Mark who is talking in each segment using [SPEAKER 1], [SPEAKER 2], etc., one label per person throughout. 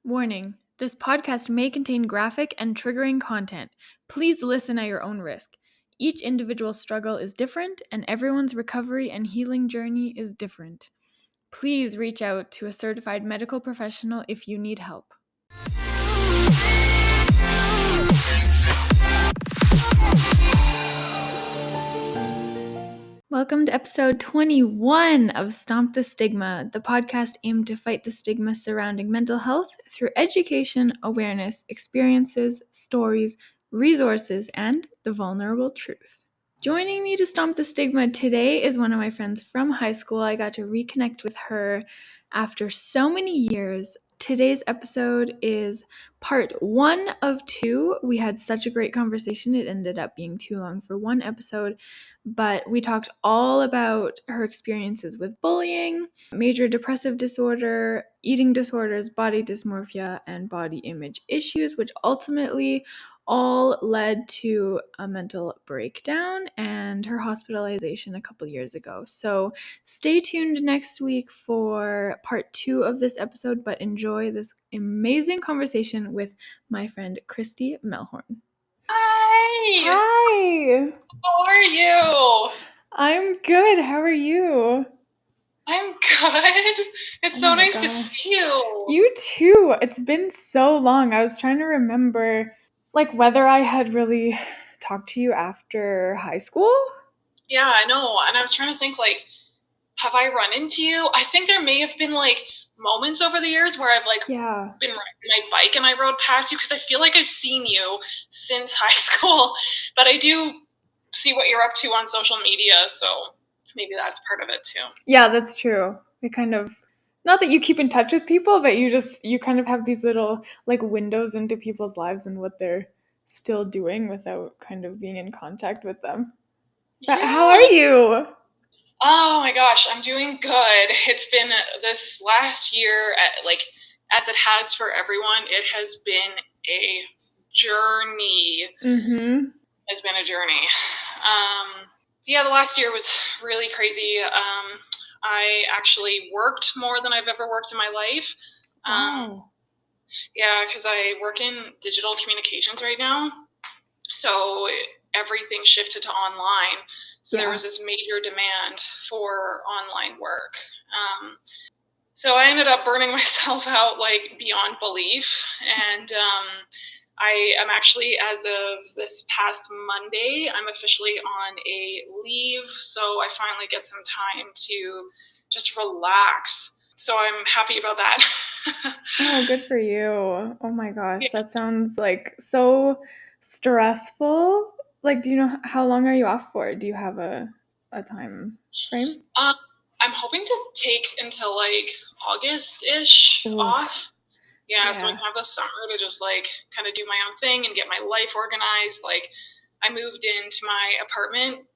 [SPEAKER 1] Warning: this podcast may contain graphic and triggering content. Please listen at your own risk. Each individual struggle is different, and everyone's recovery and healing journey is different. Please reach out to a certified medical professional if you need help. Welcome to episode 21 of Stomp the Stigma, the podcast aimed to fight the stigma surrounding mental health through education, awareness, experiences, stories, resources, and the vulnerable truth. Joining me to Stomp the Stigma today is one of my friends from high school. I got to reconnect with her after so many years. Today's episode is part 1 of 2. We had such a great conversation. It ended up being too long for one episode, but we talked all about her experiences with bullying, major depressive disorder, eating disorders, body dysmorphia, and body image issues, which ultimately all led to a mental breakdown and her hospitalization a couple years ago. So stay tuned next week for part 2 of this episode, but enjoy this amazing conversation with my friend Christie Melhorn.
[SPEAKER 2] Hi!
[SPEAKER 1] Hi!
[SPEAKER 2] How are you?
[SPEAKER 1] I'm good. How are you?
[SPEAKER 2] I'm good. It's so nice to see you.
[SPEAKER 1] You too. It's been so long. I was trying to remember whether I had really talked to you after high school.
[SPEAKER 2] Yeah, I know. And I was trying to think, have I run into you? I think there may have been, moments over the years where I've, been riding my bike and I rode past you because I feel like I've seen you since high school. But I do see what you're up to on social media, so maybe that's part of it too.
[SPEAKER 1] Yeah, that's true. We kind of, not that you keep in touch with people, but you kind of have these little windows into people's lives and what they're still doing without kind of being in contact with them. But
[SPEAKER 2] Yeah.
[SPEAKER 1] how are you?
[SPEAKER 2] Oh my gosh, I'm doing good. It's been this last year, as it has for everyone, it has been a journey.
[SPEAKER 1] Mm-hmm.
[SPEAKER 2] It's been a journey. Yeah, the last year was really crazy. I actually worked more than I've ever worked in my life.
[SPEAKER 1] Wow.
[SPEAKER 2] Yeah, because I work in digital communications right now. So everything shifted to online. So there was this major demand for online work. So I ended up burning myself out beyond belief. And I am actually, as of this past Monday, I'm officially on a leave. So I finally get some time to just relax. So I'm happy about that.
[SPEAKER 1] Oh, good for you. Oh my gosh, that sounds so stressful. Do you know how long are you off for? Do you have a time frame?
[SPEAKER 2] I'm hoping to take until August-ish off. Yeah, so I can have the summer to just kind of do my own thing and get my life organized. I moved into my apartment,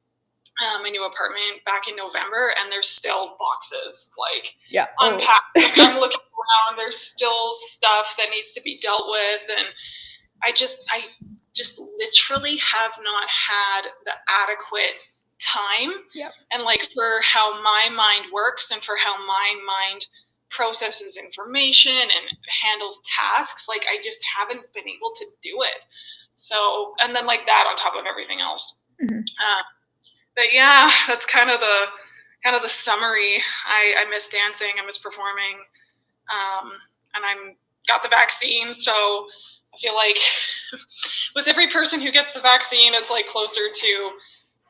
[SPEAKER 2] my new apartment back in November, and there's still boxes unpacked. I'm looking around, there's still stuff that needs to be dealt with, and I just literally have not had the adequate time and for how my mind works and for how my mind processes information and handles tasks. I just haven't been able to do it. So, and then that on top of everything else.
[SPEAKER 1] Mm-hmm.
[SPEAKER 2] But yeah, that's kind of the summary. I miss dancing, I miss performing, and I'm got the vaccine, so I feel like with every person who gets the vaccine, it's closer to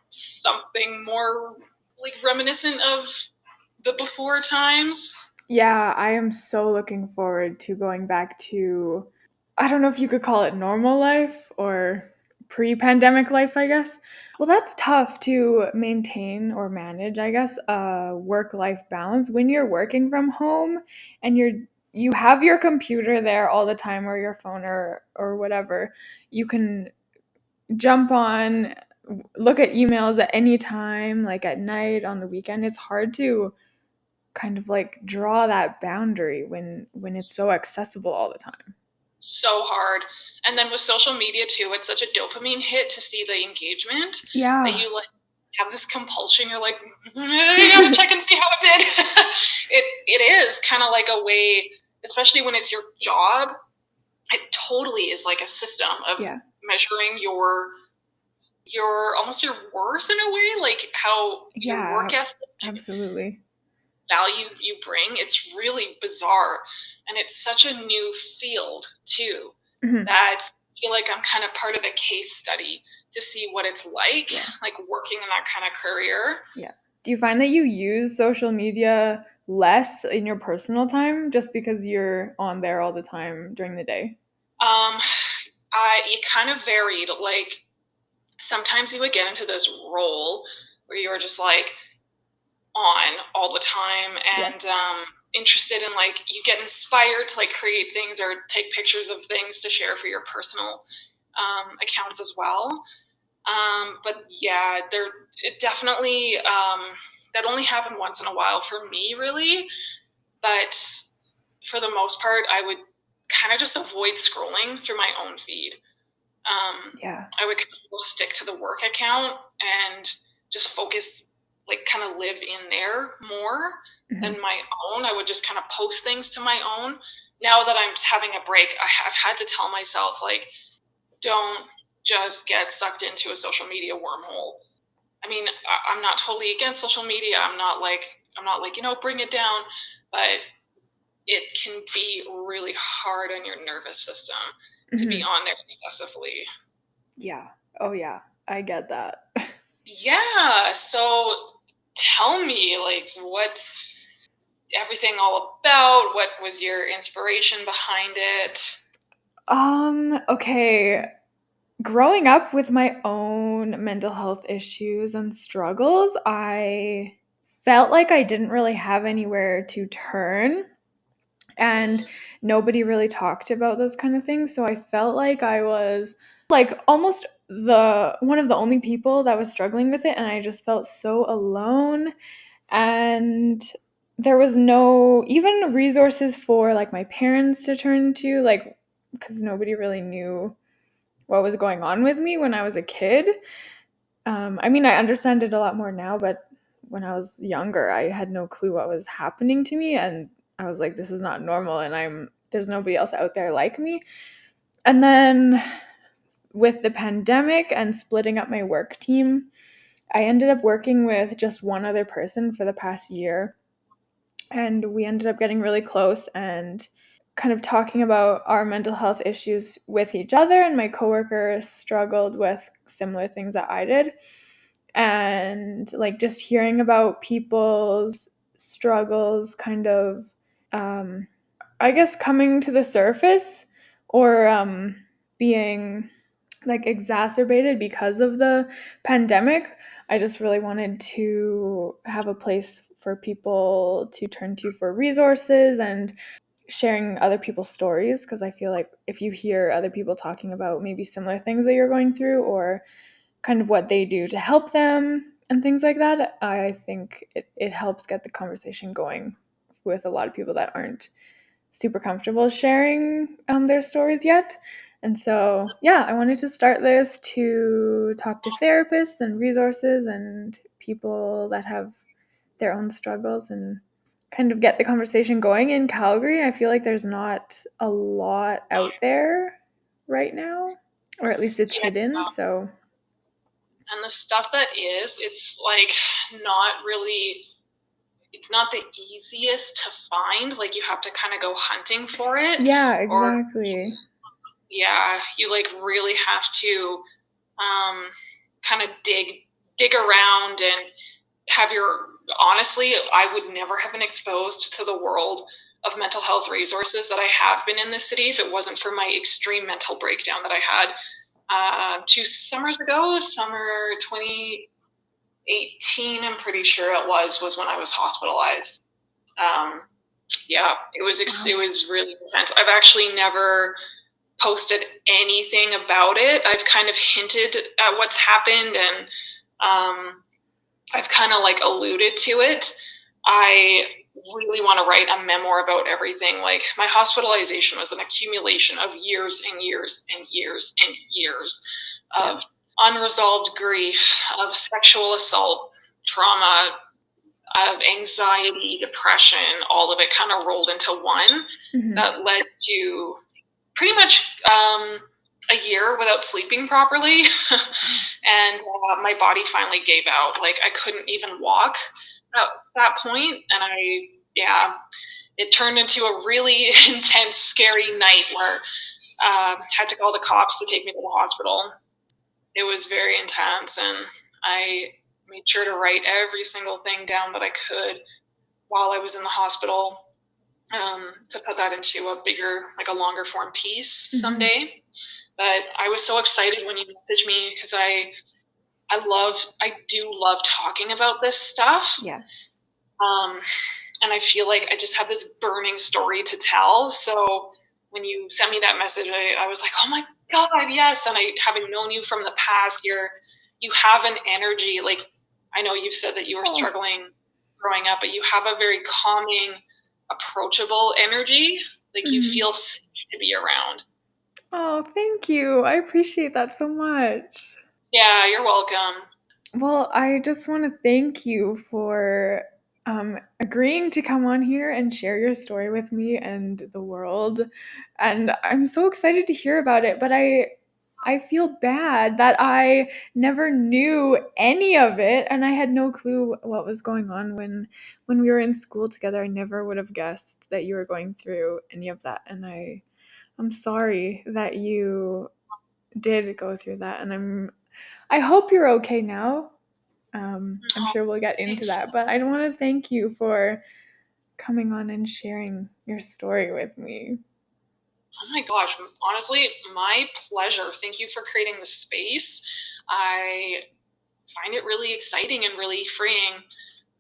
[SPEAKER 2] something more reminiscent of the before times.
[SPEAKER 1] Yeah, I am so looking forward to going back to, I don't know if you could call it normal life or pre-pandemic life, I guess. Well, that's tough to maintain or manage, I guess, a work-life balance when you're working from home and you have your computer there all the time or your phone or whatever. You can jump on, look at emails at any time, at night, on the weekend. It's hard to kind of draw that boundary when it's so accessible all the time.
[SPEAKER 2] So hard. And then with social media too, it's such a dopamine hit to see the engagement.
[SPEAKER 1] Yeah.
[SPEAKER 2] That you have this compulsion. You're I gotta check and see how it did. It is kind of like a way especially when it's your job, it totally is like a system of measuring your almost your worth in a way, like how your work ethic,
[SPEAKER 1] absolutely,
[SPEAKER 2] value you bring. It's really bizarre, and it's such a new field too, that I feel like I'm kind of part of a case study to see what it's like working in that kind of career.
[SPEAKER 1] Yeah. Do you find that you use social media less in your personal time just because you're on there all the time during the day?
[SPEAKER 2] It kind of varied. Like, sometimes you would get into this role where you were just like on all the time and interested in, like, you get inspired to like create things or take pictures of things to share for your personal accounts as well. But yeah, it definitely that only happened once in a while for me, really. But for the most part, I would kind of just avoid scrolling through my own feed. I would kind of stick to the work account and just focus, like, kind of live in there more than my own. I would just kind of post things to my own. Now that I'm having a break, I've had to tell myself, like, don't just get sucked into a social media wormhole. I mean, I'm not totally against social media. I'm not like, bring it down, but it can be really hard on your nervous system to be on there excessively.
[SPEAKER 1] Yeah. Oh yeah, I get that.
[SPEAKER 2] Yeah. So tell me, like, what's everything all about? What was your inspiration behind it?
[SPEAKER 1] Okay. Growing up with my own mental health issues and struggles, I felt like I didn't really have anywhere to turn, and nobody really talked about those kind of things. So I felt like I was like almost the one of the only people that was struggling with it, and I just felt so alone. And there was no even resources for like my parents to turn to, like, because nobody really knew what was going on with me when I was a kid. I mean, I understand it a lot more now, but when I was younger, I had no clue what was happening to me, and I was like, this is not normal, and there's nobody else out there like me. And then with the pandemic and splitting up my work team, I ended up working with just one other person for the past year, and we ended up getting really close and kind of talking about our mental health issues with each other, and my coworker struggled with similar things that I did. And like just hearing about people's struggles kind of I guess coming to the surface, or being like exacerbated because of the pandemic, I just really wanted to have a place for people to turn to for resources and sharing other people's stories, because I feel like if you hear other people talking about maybe similar things that you're going through, or kind of what they do to help them and things like that, I think it helps get the conversation going with a lot of people that aren't super comfortable sharing their stories yet. And so, yeah, I wanted to start this to talk to therapists and resources and people that have their own struggles and kind of get the conversation going. In Calgary, I feel like there's not a lot out there right now, or at least it's hidden. So
[SPEAKER 2] And the stuff that is, it's like not really, it's not the easiest to find. Like, you have to kind of go hunting for it.
[SPEAKER 1] yeah, exactly.
[SPEAKER 2] Yeah, you like really have to kind of dig around and have your, honestly, I would never have been exposed to the world of mental health resources that I have been in this city if it wasn't for my extreme mental breakdown that I had 2 summers ago. Summer 2018, I'm pretty sure it was when I was hospitalized. Yeah, it was really intense. I've actually never posted anything about it. I've kind of hinted at what's happened, and I've kind of like alluded to it. I really want to write a memoir about everything. Like, my hospitalization was an accumulation of years and years and years and years of unresolved grief, of sexual assault, trauma, anxiety, depression, all of it kind of rolled into one that led to pretty much a year without sleeping properly. And my body finally gave out. Like, I couldn't even walk at that point. And it turned into a really intense, scary night where had to call the cops to take me to the hospital. It was very intense, and I made sure to write every single thing down that I could while I was in the hospital, to put that into a bigger, like a longer form piece someday. But I was so excited when you messaged me because I do love talking about this stuff.
[SPEAKER 1] Yeah.
[SPEAKER 2] And I feel like I just have this burning story to tell. So when you sent me that message, I was like, oh my God, yes. And having known you from the past, you have an energy. Like, I know you've said that you were struggling growing up, but you have a very calming, approachable energy. Like, you feel safe to be around.
[SPEAKER 1] Oh, thank you. I appreciate that so much.
[SPEAKER 2] Yeah, you're welcome.
[SPEAKER 1] Well, I just want to thank you for agreeing to come on here and share your story with me and the world. And I'm so excited to hear about it, but I feel bad that I never knew any of it, and I had no clue what was going on when we were in school together. I never would have guessed that you were going through any of that, and I'm sorry that you did go through that, and I hope you're okay now. I'm sure we'll get into that, but I want to thank you for coming on and sharing your story with me.
[SPEAKER 2] Oh my gosh, honestly, my pleasure. Thank you for creating the space. I find it really exciting and really freeing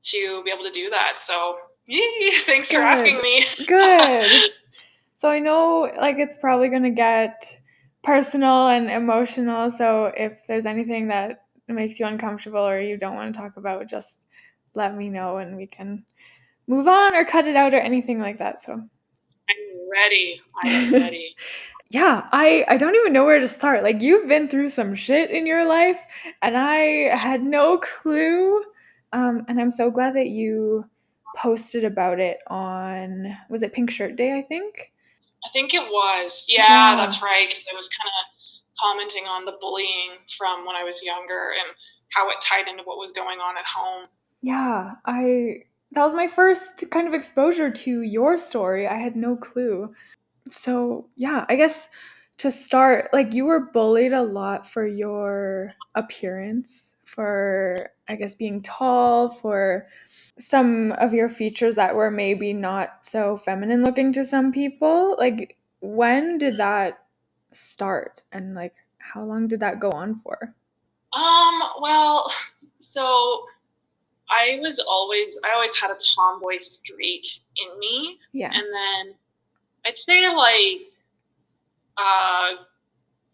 [SPEAKER 2] to be able to do that. So, yay, thanks for asking me.
[SPEAKER 1] Good. So I know, like, it's probably going to get personal and emotional. So if there's anything that makes you uncomfortable or you don't want to talk about, just let me know and we can move on or cut it out or anything like that. So
[SPEAKER 2] I'm ready. I am ready.
[SPEAKER 1] Yeah, I don't even know where to start. Like, you've been through some shit in your life, and I had no clue. And I'm so glad that you posted about it on, was it Pink Shirt Day, I think?
[SPEAKER 2] I think it was. Yeah, that's right. Because I was kind of commenting on the bullying from when I was younger and how it tied into what was going on at home.
[SPEAKER 1] Yeah, that was my first kind of exposure to your story. I had no clue. So, yeah, I guess to start, like, you were bullied a lot for your appearance, for, I guess, being tall, for some of your features that were maybe not so feminine looking to some people. Like, when did that start? And, like, how long did that go on for?
[SPEAKER 2] Well, so I always had a tomboy streak in me.
[SPEAKER 1] Yeah.
[SPEAKER 2] And then I'd say like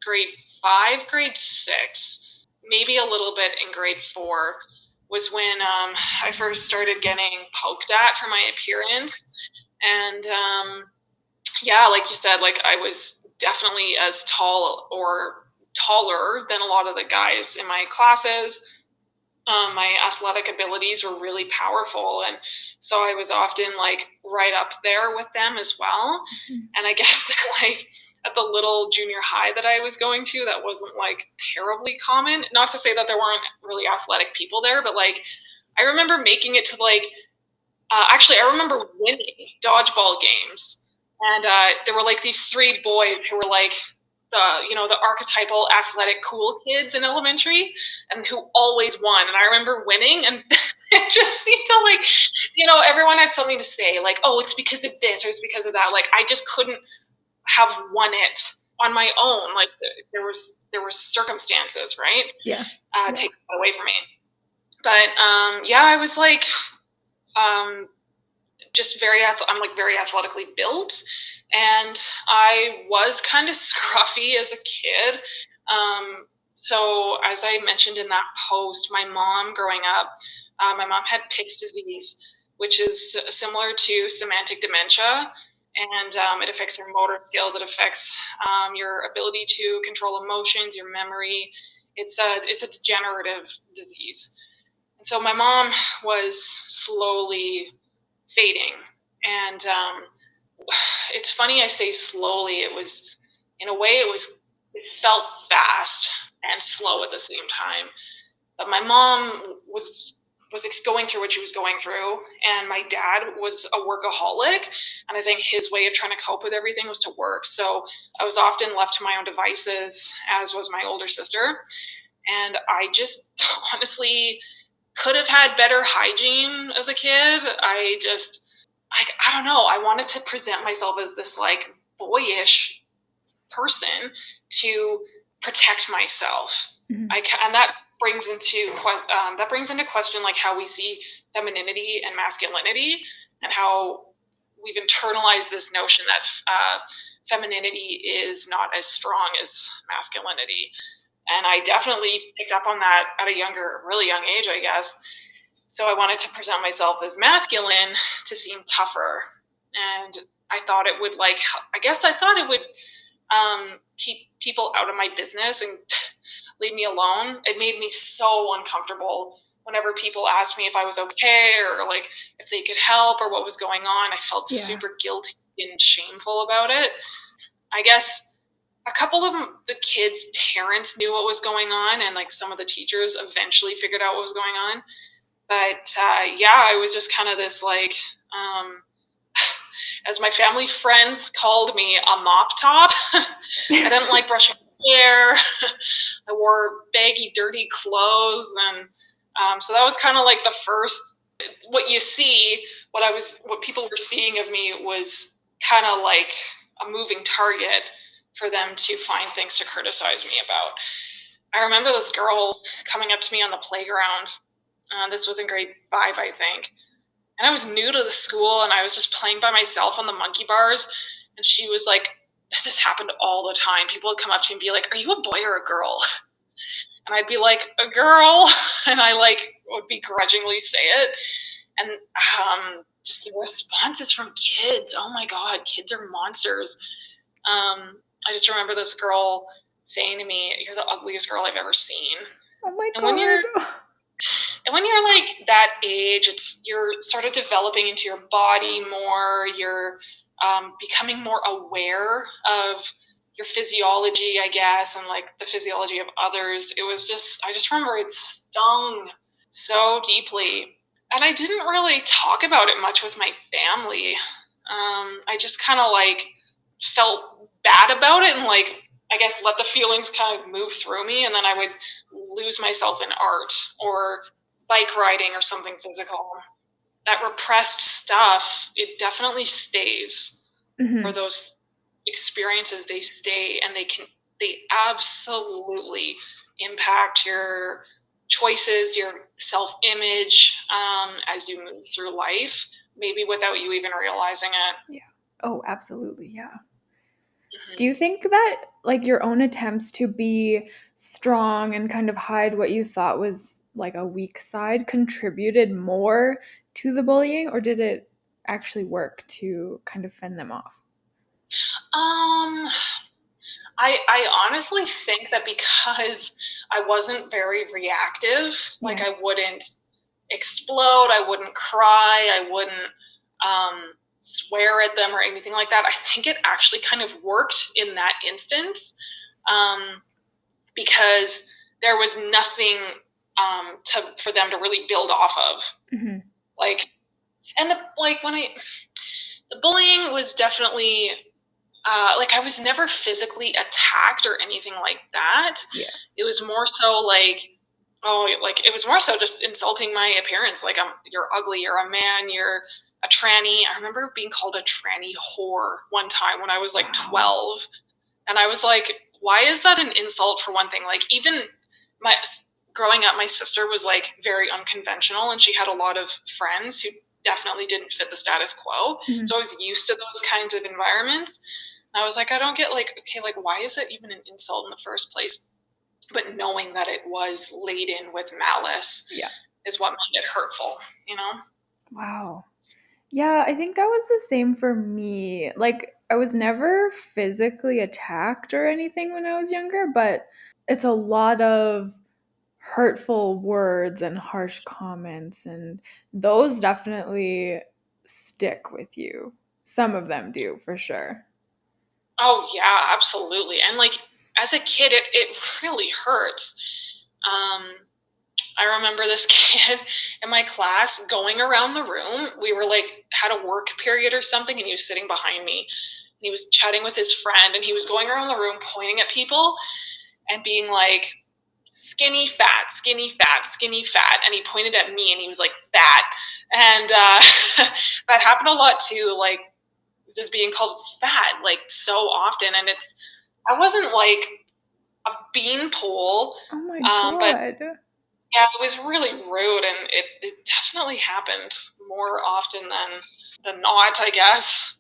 [SPEAKER 2] grade 5, grade 6, maybe a little bit in grade 4 was when I first started getting poked at for my appearance. And yeah, like you said, like I was definitely as tall or taller than a lot of the guys in my classes. My athletic abilities were really powerful, and so I was often like right up there with them as well. And I guess that like at the little junior high that I was going to, that wasn't like terribly common. Not to say that there weren't really athletic people there, but like I remember making it to like actually I remember winning dodgeball games, and there were like these 3 boys who were like the archetypal athletic cool kids in elementary, and who always won. And I remember winning, and it just seemed to like everyone had something to say, like, oh, it's because of this or it's because of that. Like, I just couldn't have won it on my own. Like, there were circumstances, right? Taken away from me. But yeah, I was like just I'm like very athletically built, and I was kind of scruffy as a kid. So as I mentioned in that post, my mom growing up, my mom had Pick's disease, which is similar to semantic dementia, and it affects your motor skills. It affects your ability to control emotions, your memory. It's a degenerative disease. So my mom was slowly fading. And it's funny I say slowly. It was, in a way, it felt fast and slow at the same time. But my mom was going through what she was going through, and my dad was a workaholic, and I think his way of trying to cope with everything was to work. So I was often left to my own devices, as was my older sister, and I just honestly could have had better hygiene as a kid. I don't know. I wanted to present myself as this like boyish person to protect myself.
[SPEAKER 1] Mhm.
[SPEAKER 2] And that brings into question like how we see femininity and masculinity, and how we've internalized this notion that femininity is not as strong as masculinity. And I definitely picked up on that at a really young age, I guess. So I wanted to present myself as masculine to seem tougher. And I thought it would keep people out of my business and leave me alone. It made me so uncomfortable whenever people asked me if I was okay, or like if they could help, or what was going on. I felt super guilty and shameful about it. I guess a couple of the kids' parents knew what was going on, and like some of the teachers eventually figured out what was going on. But I was just kind of this like, as my family friends called me, a mop top. I didn't like brushing my hair. I wore baggy, dirty clothes, and so that was kind of like the first. What people were seeing of me was kind of like a moving target for them to find things to criticize me about. I remember this girl coming up to me on the playground. This was in grade 5, I think. And I was new to the school, and I was just playing by myself on the monkey bars. And she was like, this happened all the time. People would come up to me and be like, are you a boy or a girl? And I'd be like, a girl. And I like would begrudgingly say it. And just the responses from kids. Oh my God, kids are monsters. I just remember this girl saying to me, you're the ugliest girl I've ever seen.
[SPEAKER 1] Oh my
[SPEAKER 2] And
[SPEAKER 1] God.
[SPEAKER 2] when you're like that age, you're sort of developing into your body more. You're becoming more aware of your physiology, I guess, and like the physiology of others. I just remember it stung so deeply. And I didn't really talk about it much with my family. I just kind of like felt bad about it, and like, I guess, let the feelings kind of move through me, and then I would lose myself in art or bike riding or something physical. That repressed stuff, it definitely stays. For those experiences, they stay, and they absolutely impact your choices, your self-image, as you move through life, maybe without you even realizing it.
[SPEAKER 1] Yeah. Oh, absolutely. Yeah. Do you think that like your own attempts to be strong and kind of hide what you thought was like a weak side contributed more to the bullying, or did it actually work to kind of fend them off?
[SPEAKER 2] I honestly think that because I wasn't very reactive, like I wouldn't explode, I wouldn't cry, I wouldn't swear at them or anything like that. I think it actually kind of worked in that instance, because there was nothing for them to really build off of.
[SPEAKER 1] Mm-hmm.
[SPEAKER 2] Like, and the bullying was definitely like, I was never physically attacked or anything like that.
[SPEAKER 1] Yeah.
[SPEAKER 2] It was more so like, it was more so just insulting my appearance. Like, you're ugly, you're a man, you're a tranny. I remember being called a tranny whore one time when I was like 12. And I was like, why is that an insult, for one thing? Like, even growing up, my sister was like very unconventional, and she had a lot of friends who definitely didn't fit the status quo.
[SPEAKER 1] Mm-hmm.
[SPEAKER 2] So I was used to those kinds of environments. And I was like, I don't get, like, okay, like, why is it even an insult in the first place? But knowing that it was laden with malice is what made it hurtful, you know?
[SPEAKER 1] Wow. Yeah, I think that was the same for me. Like, I was never physically attacked or anything when I was younger, but it's a lot of hurtful words and harsh comments, and those definitely stick with you. Some of them do, for sure.
[SPEAKER 2] Oh yeah, absolutely. And like as a kid, it really hurts. I remember this kid in my class going around the room. We were like had a work period or something, and he was sitting behind me. And he was chatting with his friend, and he was going around the room pointing at people and being like, skinny fat, skinny fat, skinny fat. And he pointed at me and he was like, fat. And that happened a lot too, like just being called fat like so often. And I wasn't like a beanpole.
[SPEAKER 1] Oh my
[SPEAKER 2] But
[SPEAKER 1] God.
[SPEAKER 2] yeah, it was really rude, and it definitely happened more often than not, I guess.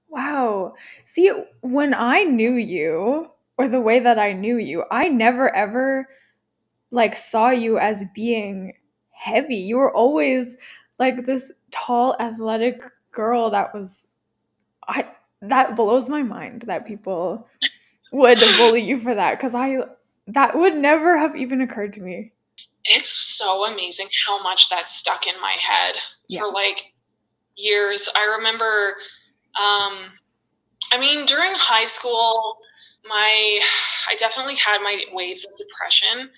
[SPEAKER 1] Wow. See, when I knew you, or the way that I knew you, I never ever like saw you as being heavy. You were always like this tall, athletic girl that was I that blows my mind that people would bully you for that, because that would never have even occurred to me.
[SPEAKER 2] It's so amazing how much that stuck in my head
[SPEAKER 1] Yeah.
[SPEAKER 2] for like years. I remember, I mean, during high school, I definitely had my waves of depression,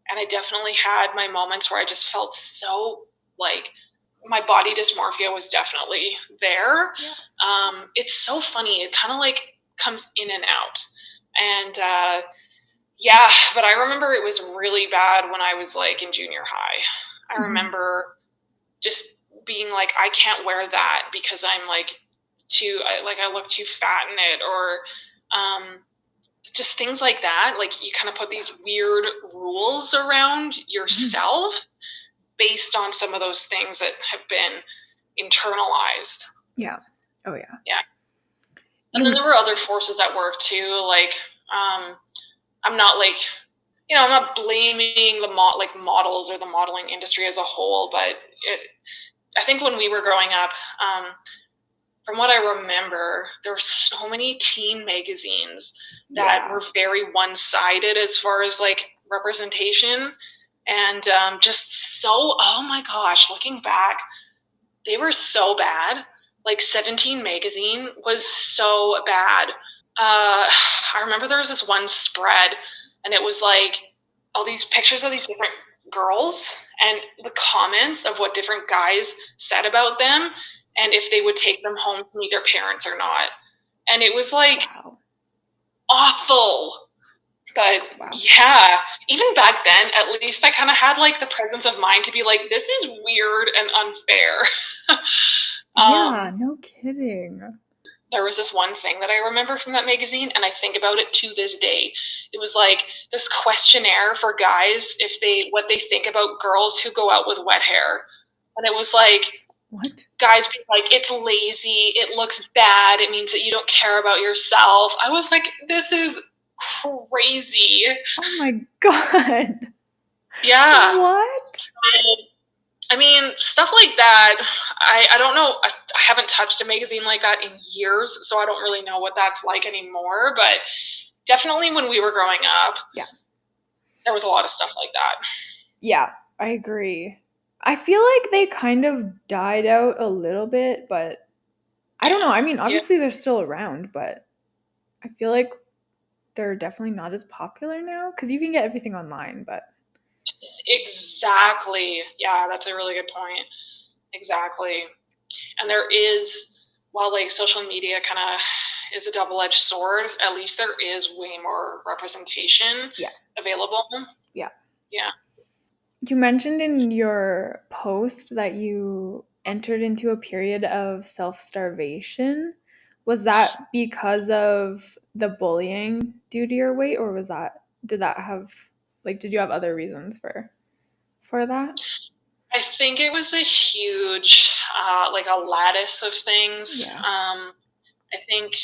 [SPEAKER 2] and I definitely had my moments where I just felt so like my body dysmorphia was definitely there.
[SPEAKER 1] Yeah.
[SPEAKER 2] It's so funny. It kind of like comes in and out. And yeah, but I remember it was really bad when I was like in junior high. I remember just being like, I can't wear that because I'm like I look too fat in it, or just things like that. Like you kind of put these weird rules around yourself based on some of those things that have been internalized.
[SPEAKER 1] Yeah. Oh yeah.
[SPEAKER 2] Yeah. And then
[SPEAKER 1] You
[SPEAKER 2] there were other forces at work too. Like, I'm not like, I'm not blaming the models or the modeling industry as a whole, but I think when we were growing up, from what I remember, there were so many teen magazines that were very one-sided as far as like representation, and just so, oh my gosh, looking back, they were so bad. Like 17 magazine was so bad. I remember there was this one spread, and it was like all these pictures of these different girls and the comments of what different guys said about them, and if they would take them home to meet their parents or not. And it was like awful. But yeah, even back then, at least I kind of had like the presence of mind to be like, this is weird and unfair.
[SPEAKER 1] Yeah, no kidding.
[SPEAKER 2] There was this one thing that I remember from that magazine, and I think about it to this day. It was like this questionnaire for guys what they think about girls who go out with wet hair. And it was like,
[SPEAKER 1] what?
[SPEAKER 2] Guys being like, it's lazy, it looks bad, it means that you don't care about yourself. I was like, this is crazy.
[SPEAKER 1] Oh my God.
[SPEAKER 2] Yeah.
[SPEAKER 1] What?
[SPEAKER 2] I mean, stuff like that, I don't know. I haven't touched a magazine like that in years, so I don't really know what that's like anymore. But definitely when we were growing up, there was a lot of stuff like that.
[SPEAKER 1] Yeah, I agree. I feel like they kind of died out a little bit, but I don't know. I mean, obviously they're still around, but I feel like they're definitely not as popular now because you can get everything online, but
[SPEAKER 2] Exactly. Yeah, that's a really good point. Exactly. And there is, while like social media kind of is a double-edged sword, at least there is way more representation available.
[SPEAKER 1] Yeah.
[SPEAKER 2] Yeah.
[SPEAKER 1] You mentioned in your post that you entered into a period of self-starvation. Was that because of the bullying due to your weight, or did you have other reasons for that?
[SPEAKER 2] I think it was a huge, like a lattice of things.
[SPEAKER 1] Yeah.
[SPEAKER 2] I think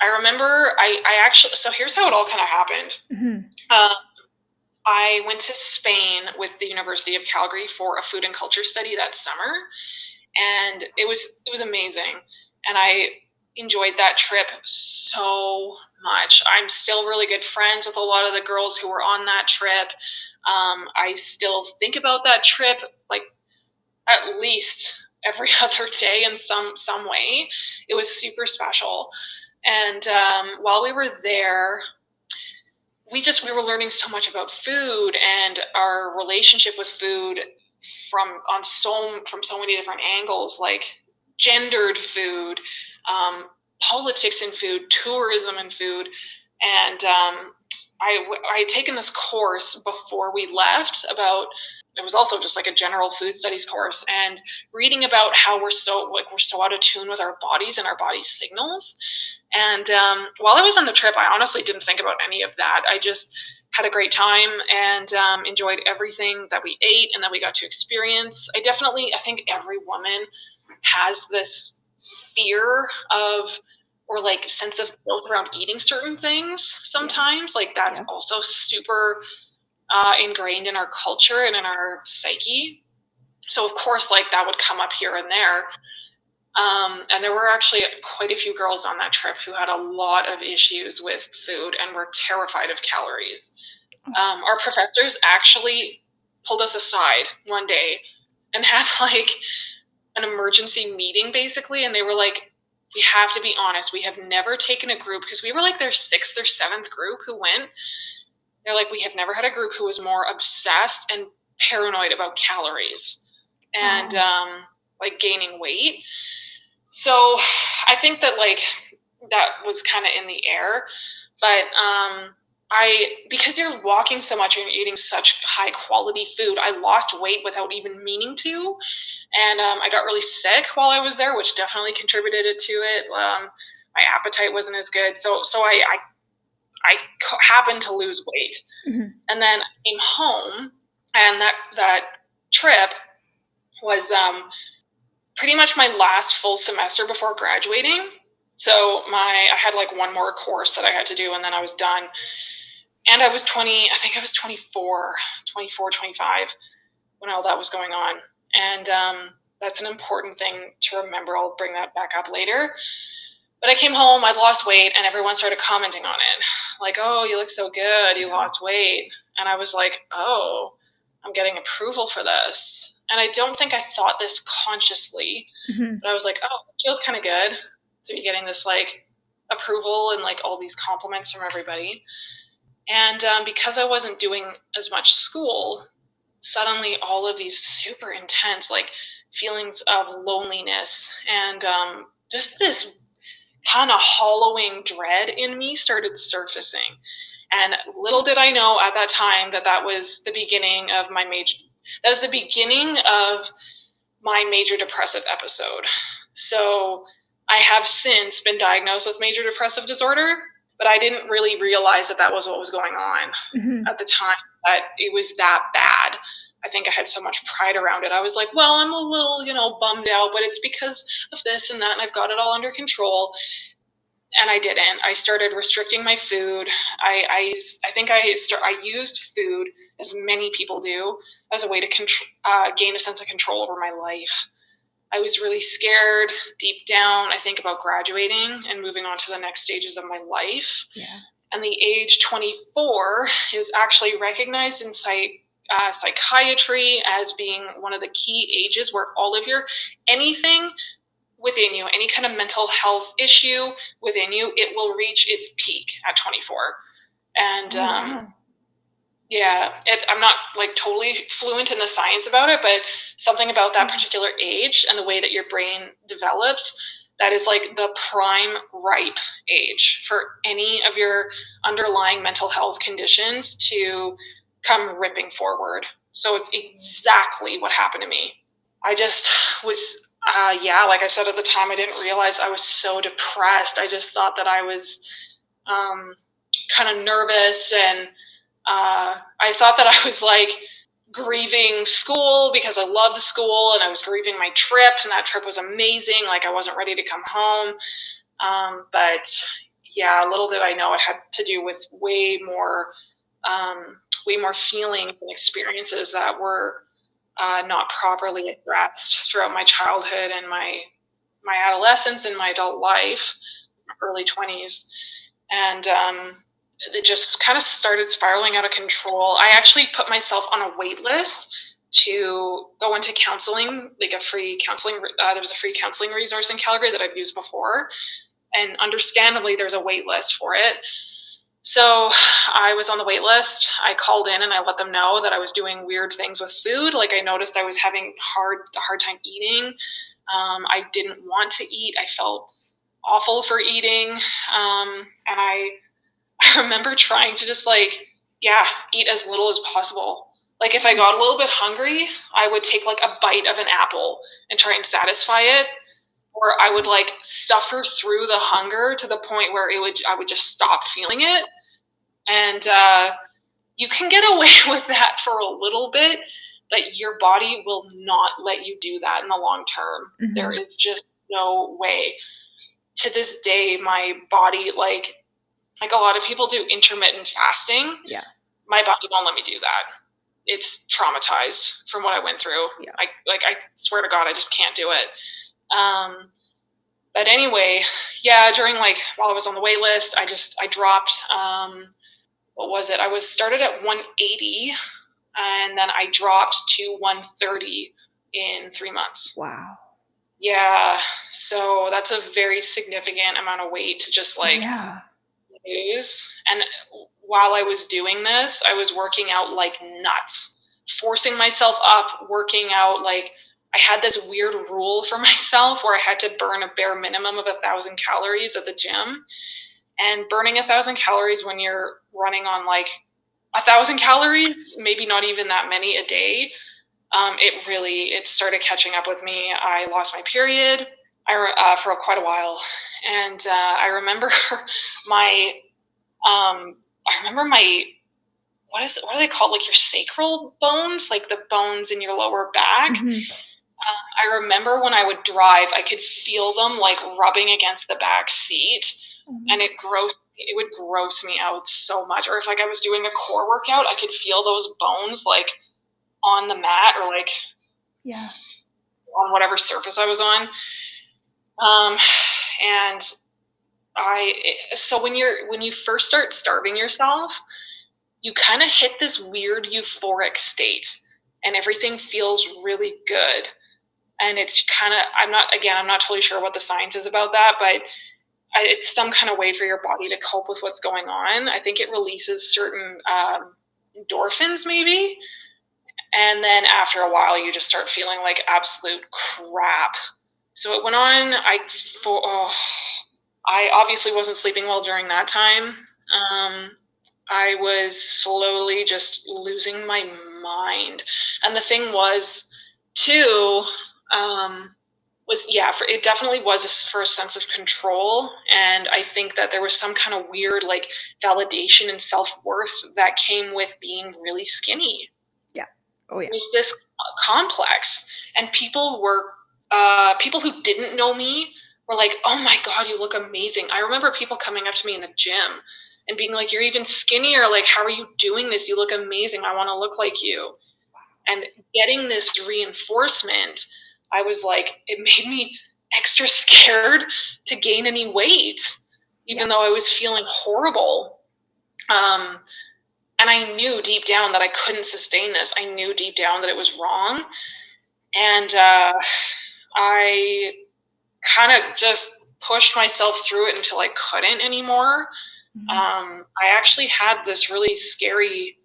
[SPEAKER 2] I remember I actually, so here's how it all kind of happened.
[SPEAKER 1] Mm-hmm.
[SPEAKER 2] I went to Spain with the University of Calgary for a food and culture study that summer, and it was amazing, and I enjoyed that trip so much. I'm still really good friends with a lot of the girls who were on that trip. I still think about that trip like at least every other day in some way. It was super special. And while we were there, we were learning so much about food and our relationship with food from so many different angles, like gendered food, politics in food, tourism in food. And I had taken this course before we left about, it was also just like a general food studies course, and reading about how we're so out of tune with our bodies and our body's signals. And while I was on the trip, I honestly didn't think about any of that. I just had a great time and enjoyed everything that we ate and that we got to experience. I think every woman has this fear of, or like sense of guilt around eating certain things sometimes. Like that's also super ingrained in our culture and in our psyche. So of course, like that would come up here and there. And there were actually quite a few girls on that trip who had a lot of issues with food and were terrified of calories. Our professors actually pulled us aside one day and had like an emergency meeting basically. And they were like, we have to be honest. We have never taken a group, because we were like their 6th or 7th group who went. They're like, we have never had a group who was more obsessed and paranoid about calories and like gaining weight. So I think that like that was kind of in the air, but because you're walking so much and you're eating such high quality food, I lost weight without even meaning to. And I got really sick while I was there, which definitely contributed to it. My appetite wasn't as good. So I happened to lose weight. Mm-hmm. And then I came home, and that trip was pretty much my last full semester before graduating. So I had like one more course that I had to do, and then I was done. And I was 20, I think I was 24, 25 when all that was going on. And that's an important thing to remember. I'll bring that back up later. But I came home, I'd lost weight, and everyone started commenting on it. Like, oh, you look so good, you lost weight. And I was like, oh, I'm getting approval for this. And I don't think I thought this consciously, but I was like, oh, it feels kind of good to be getting this like approval and like all these compliments from everybody. And because I wasn't doing as much school, suddenly all of these super intense like feelings of loneliness and just this kind of hollowing dread in me started surfacing. And little did I know at that time that was the beginning of my major depressive episode. So I have since been diagnosed with major depressive disorder, but I didn't really realize that was what was going on at the time, that it was that bad. I think I had so much pride around it. I was like, well, I'm a little, bummed out, but it's because of this and that, and I've got it all under control. And I didn't. I started restricting my food. I used food, as many people do, as a way to gain a sense of control over my life. I was really scared deep down, I think, about graduating and moving on to the next stages of my life. Yeah. And the age 24 is actually recognized in psychiatry as being one of the key ages where all of anything within you, any kind of mental health issue within you, it will reach its peak at 24. And I'm not like totally fluent in the science about it, but something about that particular age and the way that your brain develops, that is like the prime ripe age for any of your underlying mental health conditions to come ripping forward. So it's exactly what happened to me. I just was, like I said at the time, I didn't realize I was so depressed. I just thought that I was kind of nervous, and I thought that I was like grieving school because I loved school, and I was grieving my trip, and that trip was amazing. Like I wasn't ready to come home. But little did I know it had to do with way more feelings and experiences that were not properly addressed throughout my childhood and my adolescence and my adult life, early 20s. And it just kind of started spiraling out of control. I actually put myself on a wait list to go into counseling, like a free counseling. There's a free counseling resource in Calgary that I've used before, and understandably, there's a wait list for it. So I was on the wait list. I called in and I let them know that I was doing weird things with food. Like I noticed I was having a hard time eating. I didn't want to eat. I felt awful for eating, and I remember trying to just eat as little as possible. Like if I got a little bit hungry, I would take like a bite of an apple and try and satisfy it, or I would like suffer through the hunger to the point where I would just stop feeling it. And you can get away with that for a little bit, but your body will not let you do that in the long term. Mm-hmm. There is just no way. To this day, my body, like a lot of people do intermittent fasting.
[SPEAKER 1] Yeah.
[SPEAKER 2] My body won't let me do that. It's traumatized from what I went through.
[SPEAKER 1] Yeah.
[SPEAKER 2] I swear to God, I just can't do it. But anyway, yeah, during while I was on the wait list, I dropped, what was it? I was started at 180 and then I dropped to 130 in 3 months.
[SPEAKER 1] Wow.
[SPEAKER 2] Yeah. So that's a very significant amount of weight to just lose. And while I was doing this, I was working out like nuts, forcing myself up, working out. Like I had this weird rule for myself where I had to burn a bare minimum of 1,000 calories at the gym. And burning 1,000 calories when you're running on 1,000 calories, maybe not even that many a day, it started catching up with me. I lost my period for quite a while. And I remember what do they call, like your sacral bones, like the bones in your lower back. Mm-hmm. I remember when I would drive, I could feel them like rubbing against the back seat, mm-hmm. and it would gross me out so much. Or if I was doing a core workout, I could feel those bones on the mat or on whatever surface I was on. So when you first start starving yourself, you kind of hit this weird euphoric state and everything feels really good. And it's kind of, I'm not totally sure what the science is about that, but it's some kind of way for your body to cope with what's going on. I think it releases certain endorphins maybe. And then after a while, you just start feeling like absolute crap. So it went on. I obviously wasn't sleeping well during that time. I was slowly just losing my mind. And the thing was, too, it definitely was for a sense of control. And I think that there was some kind of weird validation and self-worth that came with being really skinny.
[SPEAKER 1] Yeah. Oh yeah.
[SPEAKER 2] It was this complex, and people who didn't know me were like, "Oh my God, you look amazing." I remember people coming up to me in the gym and being like, "You're even skinnier. Like, how are you doing this? You look amazing. I want to look like you." And getting this reinforcement, I was like, it made me extra scared to gain any weight, even though I was feeling horrible. And I knew deep down that I couldn't sustain this. I knew deep down that it was wrong. And I kind of just pushed myself through it until I couldn't anymore. Mm-hmm. I actually had this really scary,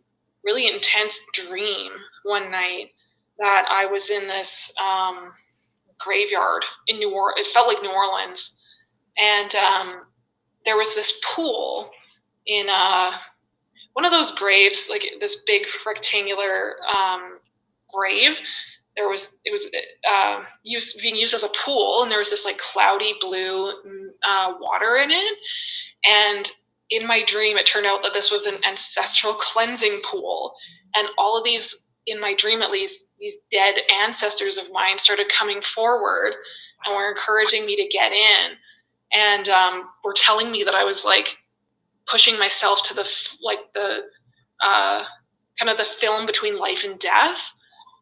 [SPEAKER 2] really intense dream one night that I was in this graveyard in New Orleans. It felt like New Orleans. And there was this pool in one of those graves, like this big rectangular grave. It was being used as a pool, and there was this cloudy blue water in it. And in my dream, it turned out that this was an ancestral cleansing pool, and all of these, in my dream at least, these dead ancestors of mine started coming forward and were encouraging me to get in, and were telling me that I was pushing myself to the kind of the film between life and death.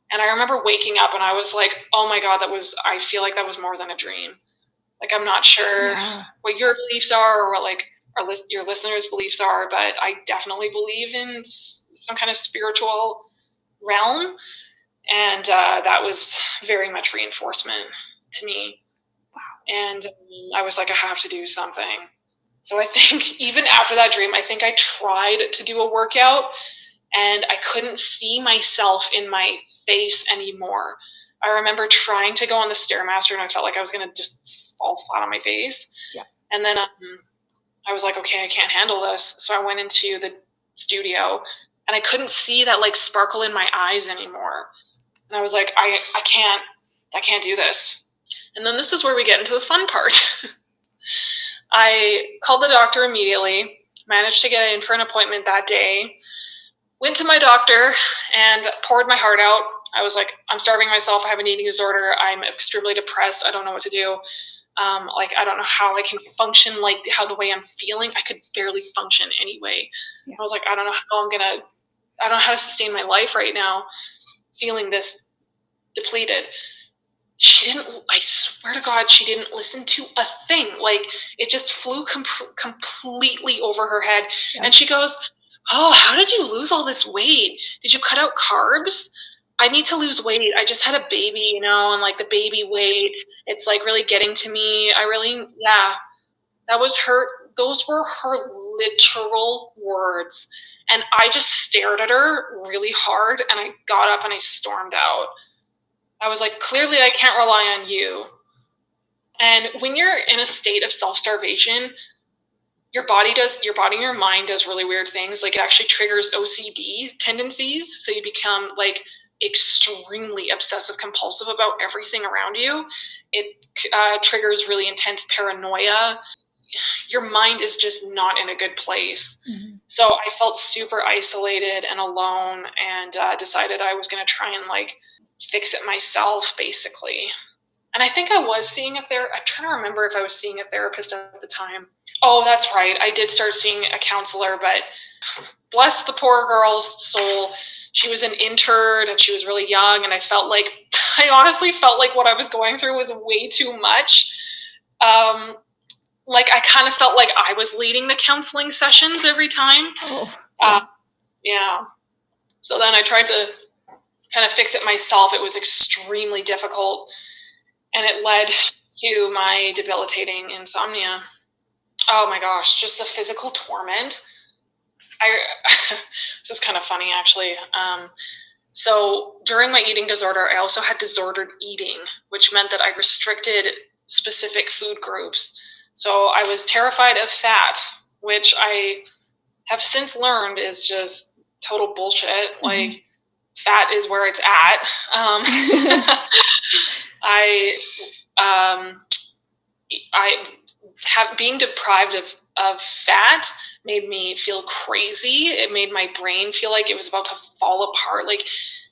[SPEAKER 2] And I remember waking up and I was like, oh my God, I feel like that was more than a dream. I'm not sure what your beliefs are, or your listeners' beliefs are, but I definitely believe in some kind of spiritual realm. And that was very much reinforcement to me.
[SPEAKER 1] Wow.
[SPEAKER 2] And I was like, I have to do something. So I think even after that dream, I think I tried to do a workout and I couldn't see myself in my face anymore. I remember trying to go on the Stairmaster and I felt like I was going to just fall flat on my face.
[SPEAKER 1] Yeah.
[SPEAKER 2] And then I was like, okay, I can't handle this. So I went into the studio and I couldn't see that like sparkle in my eyes anymore. And I was like, I can't do this. And then this is where we get into the fun part. I called the doctor immediately, managed to get in for an appointment that day, went to my doctor and poured my heart out. I was like, I'm starving myself. I have an eating disorder. I'm extremely depressed. I don't know what to do. I don't know how I can function like how the way I'm feeling. I could barely function anyway. Yeah. I was like, I don't know how to sustain my life right now feeling this depleted. I swear to God, she didn't listen to a thing. Like, it just flew completely over her head. Yep. And she goes, oh, how did you lose all this weight? Did you cut out carbs? I need to lose weight. I just had a baby, and like the baby weight, it's like really getting to me. That was those were her literal words. And I just stared at her really hard and I got up and I stormed out. I was like, clearly I can't rely on you. And when you're in a state of self-starvation, your body and your mind does really weird things. Like, it actually triggers OCD tendencies. So you become like extremely obsessive compulsive about everything around you. It triggers really intense paranoia. Your mind is just not in a good place. Mm-hmm. So I felt super isolated and alone and decided I was going to try and like fix it myself, basically. And I think I was seeing I'm trying to remember if I was seeing a therapist at the time. Oh, that's right. I did start seeing a counselor, but bless the poor girl's soul. She was an intern and she was really young. And I honestly felt like what I was going through was way too much. Like, I kind of felt like I was leading the counseling sessions every time.
[SPEAKER 1] Oh,
[SPEAKER 2] yeah. So then I tried to kind of fix it myself. It was extremely difficult. And it led to my debilitating insomnia. Oh my gosh, just the physical torment. This is kind of funny, actually. So during my eating disorder, I also had disordered eating, which meant that I restricted specific food groups. So I was terrified of fat, which I have since learned is just total bullshit. Mm-hmm. Like, fat is where it's at. Being deprived of fat made me feel crazy. It made my brain feel like it was about to fall apart. Like,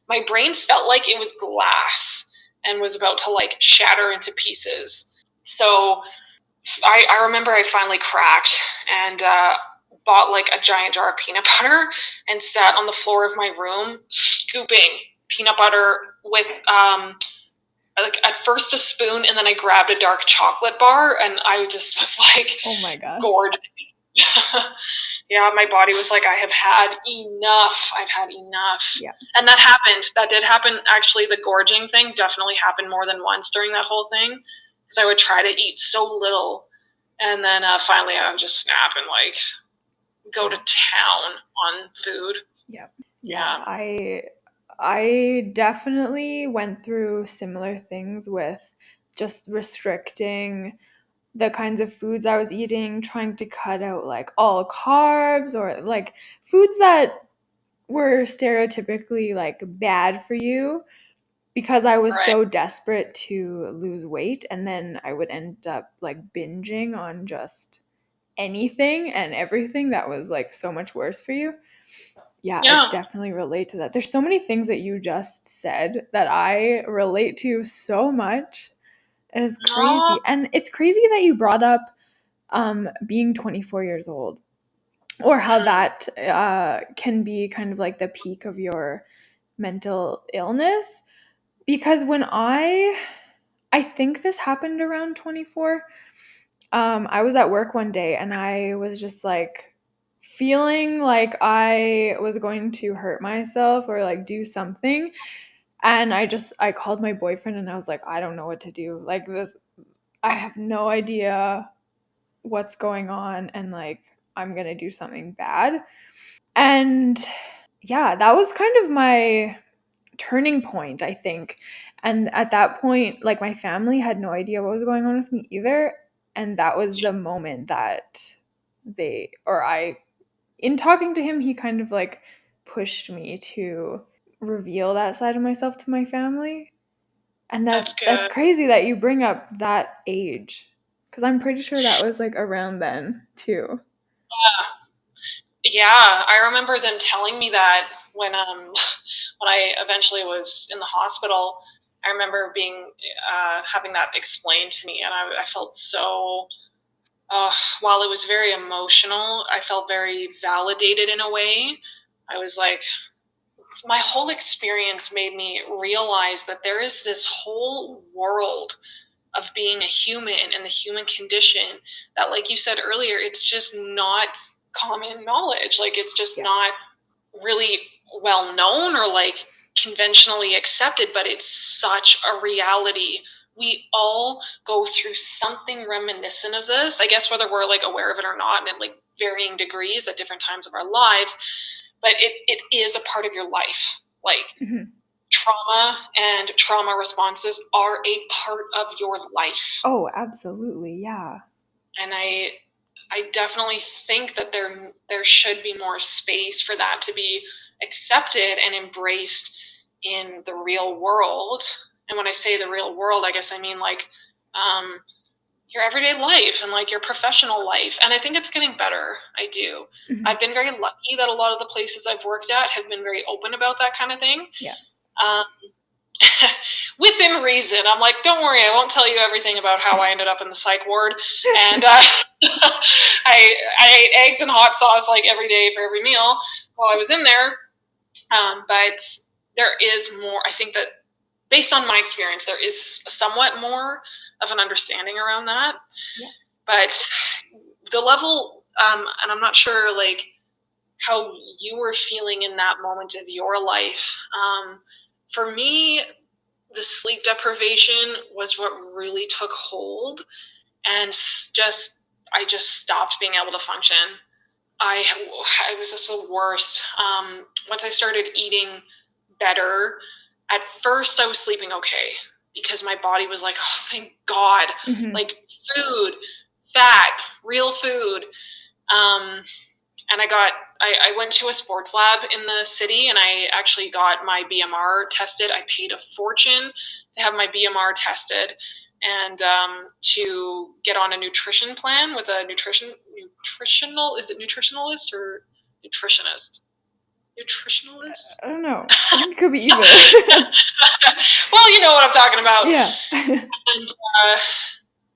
[SPEAKER 2] my brain felt like it was glass and was about to like shatter into pieces. So I remember I finally cracked and bought like a giant jar of peanut butter and sat on the floor of my room scooping peanut butter with like at first a spoon, and then I grabbed a dark chocolate bar, and I just was like,
[SPEAKER 1] oh my god,
[SPEAKER 2] gored. Yeah, my body was like, I have had enough. I've had enough.
[SPEAKER 1] Yeah.
[SPEAKER 2] And that happened. That did happen. Actually, the gorging thing definitely happened more than once during that whole thing, because I would try to eat so little, and then finally I would just snap and like go to town on food.
[SPEAKER 1] Yep. Yeah. I definitely went through similar things with just restricting the kinds of foods I was eating, trying to cut out like all carbs or like foods that were stereotypically like bad for you, because I was so desperate to lose weight, and then I would end up like binging on just anything and everything that was like so much worse for you. Yeah, I definitely relate to that. There's so many things that you just said that I relate to so much. It is crazy. And it's crazy that you brought up being 24 years old, or how that can be kind of like the peak of your mental illness. Because when I think this happened around 24, I was at work one day and I was just like feeling like I was going to hurt myself or like do something. And I called my boyfriend and I was like, I don't know what to do. Like this, I have no idea what's going on and like I'm going to do something bad. And yeah, that was kind of my turning point, I think. And at that point, like my family had no idea what was going on with me either. And that was the moment that in talking to him, he kind of like pushed me to reveal that side of myself to my family. And that's crazy that you bring up that age. Because I'm pretty sure that was like around then too.
[SPEAKER 2] Yeah, I remember them telling me that when when I eventually was in the hospital. I remember having that explained to me, and I felt so. While it was very emotional, I felt very validated in a way. I was like, my whole experience made me realize that there is this whole world of being a human and the human condition that, like you said earlier, it's just not common knowledge. Like, it's just not really well known or like conventionally accepted, but it's such a reality. We all go through something reminiscent of this, I guess, whether we're like aware of it or not, and at like varying degrees at different times of our lives. But it is a part of your life. Like, trauma and trauma responses are a part of your life.
[SPEAKER 1] Oh, absolutely, yeah.
[SPEAKER 2] And I definitely think that there should be more space for that to be accepted and embraced in the real world. And when I say the real world, I guess I mean like your everyday life and like your professional life. And I think it's getting better. I do.
[SPEAKER 1] Mm-hmm.
[SPEAKER 2] I've been very lucky that a lot of the places I've worked at have been very open about that kind of thing.
[SPEAKER 1] Yeah.
[SPEAKER 2] Within reason. I'm like, don't worry, I won't tell you everything about how I ended up in the psych ward. And I ate eggs and hot sauce like every day for every meal while I was in there. But there is more, I think that based on my experience, there is somewhat more of an understanding around that.
[SPEAKER 1] Yeah.
[SPEAKER 2] But the level, and I'm not sure like how you were feeling in that moment of your life. For me, the sleep deprivation was what really took hold, and I just stopped being able to function. I was just the worst. Once I started eating better, at first I was sleeping okay because my body was like, oh, thank God, like food, fat, real food. And I went to a sports lab in the city, and I actually got my BMR tested. I paid a fortune to have my BMR tested and to get on a nutrition plan with a nutritional, is it nutritionalist or nutritionist? Nutritionalist?
[SPEAKER 1] I don't know. I think it could be either.
[SPEAKER 2] Well, you know what I'm talking about.
[SPEAKER 1] Yeah.
[SPEAKER 2] And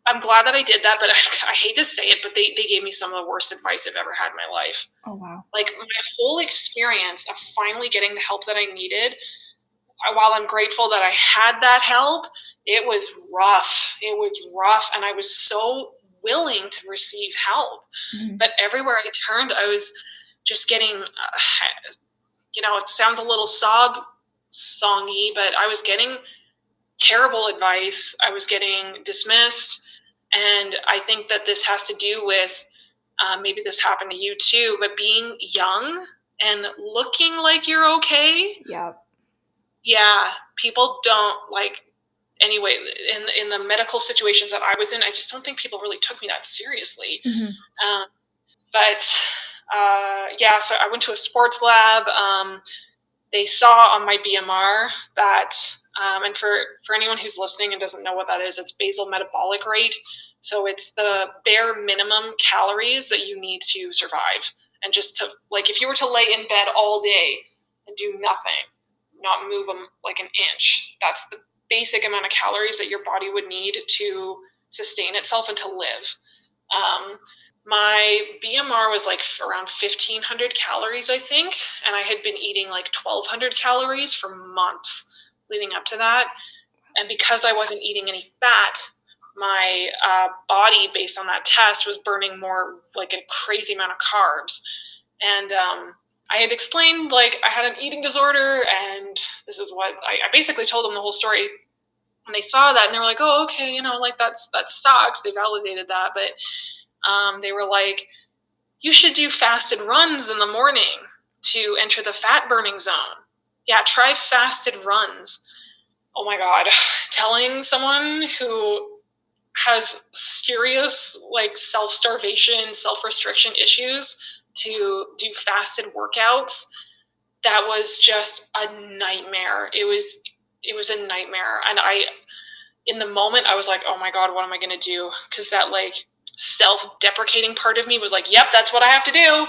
[SPEAKER 2] I'm glad that I did that, but I hate to say it, but they gave me some of the worst advice I've ever had in my life.
[SPEAKER 1] Oh, wow.
[SPEAKER 2] Like, my whole experience of finally getting the help that I needed, while I'm grateful that I had that help, it was rough. It was rough, and I was so willing to receive help. But everywhere I turned, I was just getting, it sounds a little sob-songy, but I was getting terrible advice. I was getting dismissed. And I think that this has to do with, maybe this happened to you too, but being young and looking like you're okay.
[SPEAKER 1] Yeah.
[SPEAKER 2] Yeah, people don't like, anyway, in the medical situations that I was in, I just don't think people really took me that seriously. But yeah, so I went to a sports lab. They saw on my BMR that, and for anyone who's listening and doesn't know what that is, it's basal metabolic rate. So it's the bare minimum calories that you need to survive. And just to, like, if you were to lay in bed all day and do nothing, not move them like an inch, that's the basic amount of calories that your body would need to sustain itself and to live. My BMR was like around 1,500 calories, I think, and I had been eating like 1,200 calories for months leading up to that. And because I wasn't eating any fat, my body, based on that test, was burning more, like a crazy amount of carbs. And I had explained, like, I had an eating disorder, and this is what I basically told them the whole story. And they saw that, and they were like, oh, okay, you know, like, that sucks. They validated that. But they were like, you should do fasted runs in the morning to enter the fat burning zone. Yeah, try fasted runs. Oh my God. Telling someone who has serious, like, self-starvation, self-restriction issues to do fasted workouts, that was just a nightmare. It was a nightmare. And in the moment, I was like, oh my God, what am I going to do? Because that, like, self-deprecating part of me was like, yep, that's what I have to do.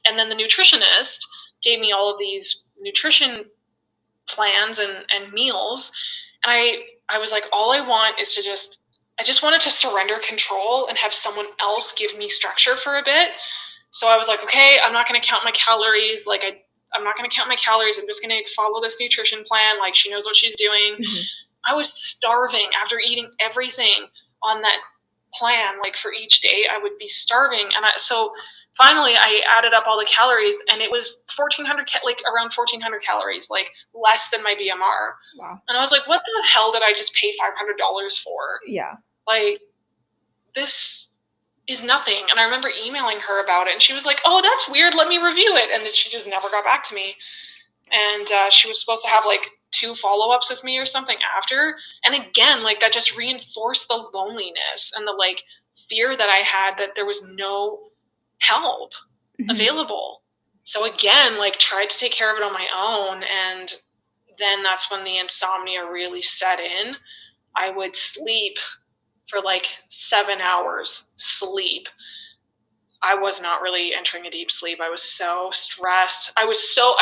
[SPEAKER 2] And then the nutritionist gave me all of these nutrition plans and meals. And I was like, all I want is I just wanted to surrender control and have someone else give me structure for a bit. So I was like, okay, I'm not going to count my calories. Like, I'm not going to count my calories. I'm just going to follow this nutrition plan. Like, she knows what she's doing. Mm-hmm. I was starving after eating everything on that plan. Like, for each day, I would be starving. And so finally, I added up all the calories, and it was 1,400, like around 1,400 calories, like less than my BMR.
[SPEAKER 1] Wow.
[SPEAKER 2] And I was like, what the hell did I just pay $500 for?
[SPEAKER 1] Yeah.
[SPEAKER 2] Like, this is nothing. And I remember emailing her about it, and she was like, oh, that's weird. Let me review it. And then she just never got back to me. And she was supposed to have like 2 follow-ups with me or something after. And again, like, that just reinforced the loneliness and the, like, fear that I had that there was no help available. So again, like, tried to take care of it on my own. And then that's when the insomnia really set in. I would sleep for like 7 hours, sleep. I was not really entering a deep sleep. I was so stressed. I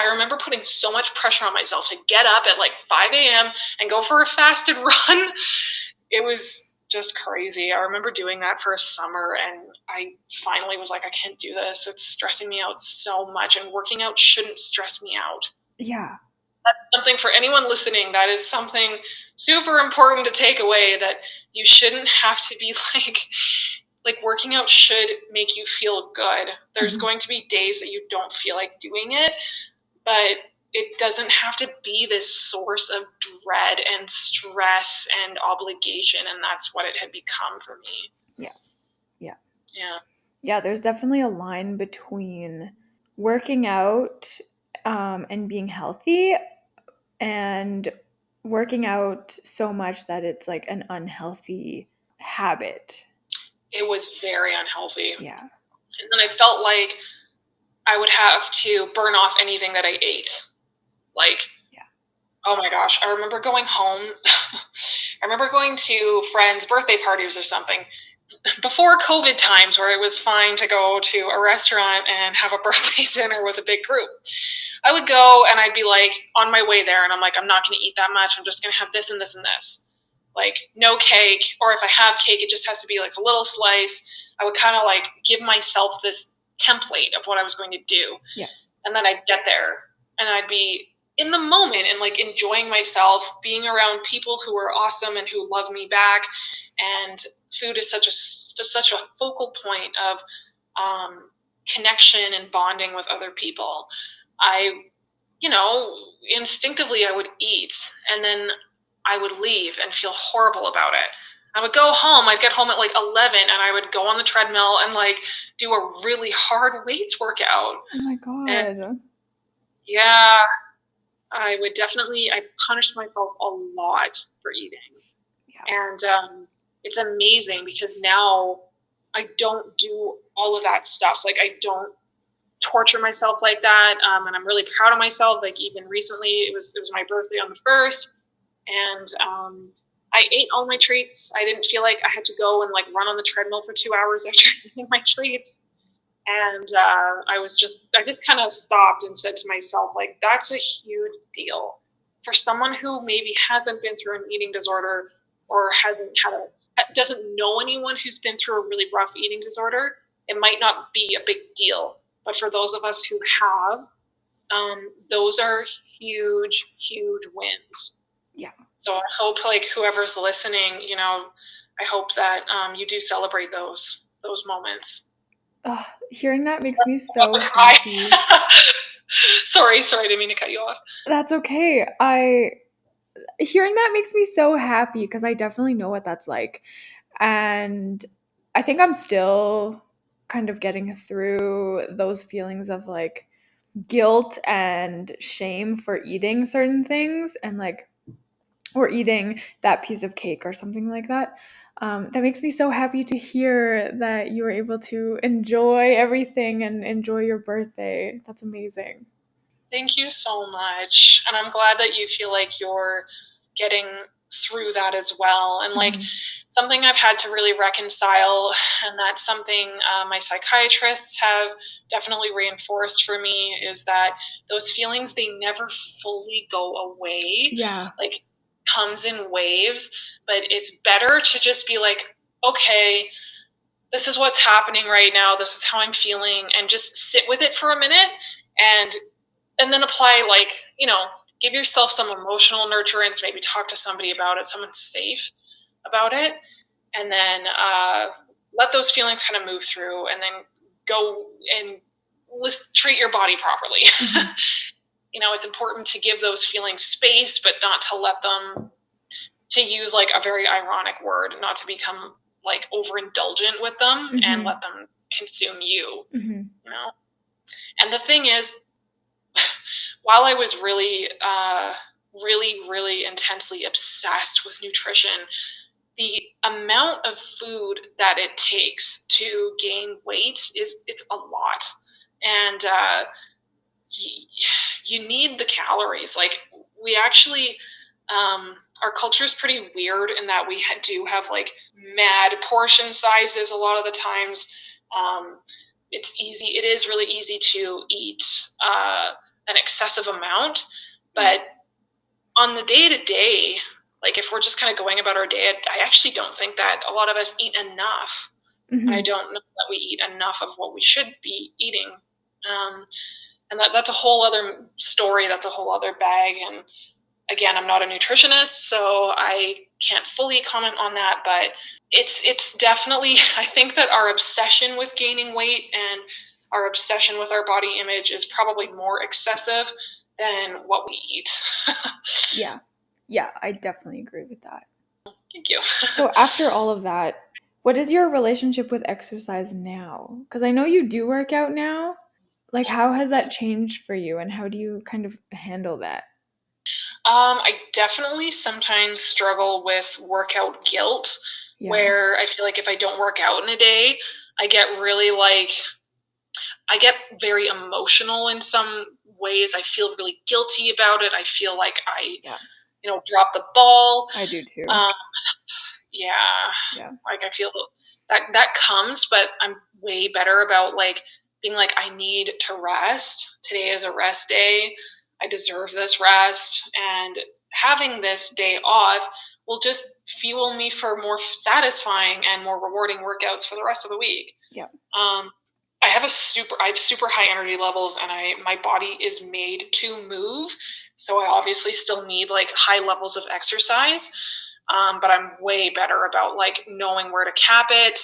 [SPEAKER 2] remember putting so much pressure on myself to get up at like 5 a.m. and go for a fasted run. It was just crazy. I remember doing that for a summer, and I finally was like, I can't do this. It's stressing me out so much, and working out shouldn't stress me out.
[SPEAKER 1] Yeah.
[SPEAKER 2] That's something for anyone listening. That is something super important to take away, that you shouldn't have to be like working out should make you feel good. There's going to be days that you don't feel like doing it, but it doesn't have to be this source of dread and stress and obligation. And that's what it had become for me.
[SPEAKER 1] Yeah. Yeah.
[SPEAKER 2] Yeah.
[SPEAKER 1] Yeah, there's definitely a line between working out and being healthy, and working out so much that it's like an unhealthy habit.
[SPEAKER 2] It was very unhealthy.
[SPEAKER 1] Yeah.
[SPEAKER 2] And then I felt like I would have to burn off anything that I ate. Like,
[SPEAKER 1] yeah.
[SPEAKER 2] Oh my gosh, I remember going home. I remember going to friends' birthday parties or something before COVID times, where it was fine to go to a restaurant and have a birthday dinner with a big group. I would go, and I'd be like on my way there, and I'm like, I'm not going to eat that much. I'm just going to have this and this and this. Like, no cake, or if I have cake, it just has to be like a little slice. I would kind of like give myself this template of what I was going to do.
[SPEAKER 1] Yeah.
[SPEAKER 2] And then I'd get there, and I'd be in the moment and like enjoying myself, being around people who are awesome and who love me back. And food is such a focal point of connection and bonding with other people. Instinctively I would eat, and then I would leave and feel horrible about it. I would go home. I'd get home at like 11, and I would go on the treadmill and like do a really hard weights workout.
[SPEAKER 1] Oh my God.
[SPEAKER 2] And yeah, I punished myself a lot for eating. Yeah. And it's amazing, because now I don't do all of that stuff. Like, I don't torture myself like that. And I'm really proud of myself. Like, even recently, it was my birthday on the 1st, and I ate all my treats. I didn't feel like I had to go and like run on the treadmill for 2 hours after eating my treats. And I just kind of stopped and said to myself, like, that's a huge deal for someone who maybe hasn't been through an eating disorder, or doesn't know anyone who's been through a really rough eating disorder. It might not be a big deal, but for those of us who have, those are huge, huge wins.
[SPEAKER 1] Yeah.
[SPEAKER 2] So I hope like whoever's listening, you know, I hope that you do celebrate those moments.
[SPEAKER 1] Oh, hearing that makes me so happy.
[SPEAKER 2] Sorry, I didn't mean to cut you off.
[SPEAKER 1] That's okay. Hearing that makes me so happy because I definitely know what that's like. And I think I'm still kind of getting through those feelings of like guilt and shame for eating certain things and like, or eating that piece of cake or something like that. That makes me so happy to hear that you were able to enjoy everything and enjoy your birthday. That's amazing.
[SPEAKER 2] Thank you so much. And I'm glad that you feel like you're getting through that as well. And like something I've had to really reconcile, and that's something my psychiatrists have definitely reinforced for me, is that those feelings, they never fully go away.
[SPEAKER 1] Yeah.
[SPEAKER 2] Like, comes in waves, but it's better to just be like, okay, this is what's happening right now. This is how I'm feeling, and just sit with it for a minute and then apply, like, you know, give yourself some emotional nurturance, maybe talk to somebody about it, someone safe about it, and then let those feelings kind of move through, and then go and treat your body properly. You know, it's important to give those feelings space, but not to let them, to use like a very ironic word, not to become like overindulgent with them and let them consume you, you know? And the thing is, while I was really, really intensely obsessed with nutrition, the amount of food that it takes to gain weight it's a lot, and you need the calories. Like, we actually, our culture is pretty weird in that we do have like mad portion sizes a lot of the times. It is really easy to eat an excessive amount, but on the day to day, like if we're just kind of going about our day, I actually don't think that a lot of us eat enough. And I don't know that we eat enough of what we should be eating. And that's a whole other story. That's a whole other bag. And again, I'm not a nutritionist, so I can't fully comment on that, but it's definitely, I think that our obsession with gaining weight and our obsession with our body image is probably more excessive than what we eat.
[SPEAKER 1] Yeah, I definitely agree with that.
[SPEAKER 2] Thank you.
[SPEAKER 1] So after all of that, what is your relationship with exercise now? Because I know you do work out now. Like, how has that changed for you, and how do you kind of handle that?
[SPEAKER 2] I definitely sometimes struggle with workout guilt, where I feel like if I don't work out in a day, I get really like, I get very emotional in some ways. I feel really guilty about it. I feel like I, you know, dropped the ball.
[SPEAKER 1] I do too.
[SPEAKER 2] Yeah. Like, I feel that comes, but I'm way better about like being like, I need to rest. Today is a rest day. I deserve this rest, and having this day off will just fuel me for more satisfying and more rewarding workouts for the rest of the week. I have super high energy levels, and my body is made to move. So I obviously still need like high levels of exercise. But I'm way better about like knowing where to cap it.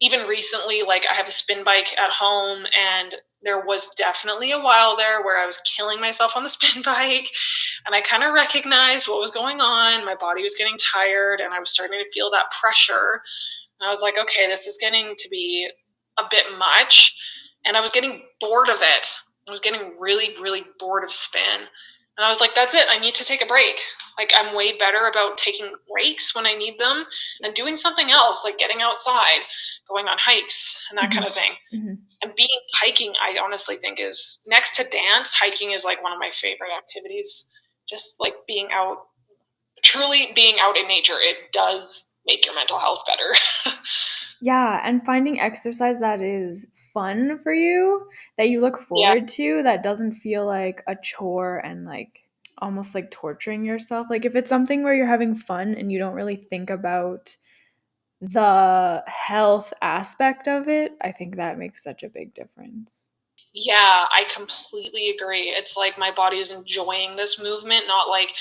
[SPEAKER 2] Even recently, like I have a spin bike at home, and there was definitely a while there where I was killing myself on the spin bike, and I kind of recognized what was going on. My body was getting tired, and I was starting to feel that pressure. And I was like, okay, this is getting to be a bit much. And I was getting bored of it. I was getting really bored of spin. And I was like, that's it. I need to take a break. Like, I'm way better about taking breaks when I need them and doing something else, like getting outside, going on hikes, and that kind of thing. And hiking, I honestly think, is next to dance, hiking is like one of my favorite activities. Just like being out, truly being out in nature, it does make your mental health better.
[SPEAKER 1] Yeah, and finding exercise that is fun for you, that you look forward to, that doesn't feel like a chore and like almost like torturing yourself. Like if it's something where you're having fun and you don't really think about the health aspect of it, I think that makes such a big difference.
[SPEAKER 2] Yeah, I completely agree. It's like my body is enjoying this movement, not like,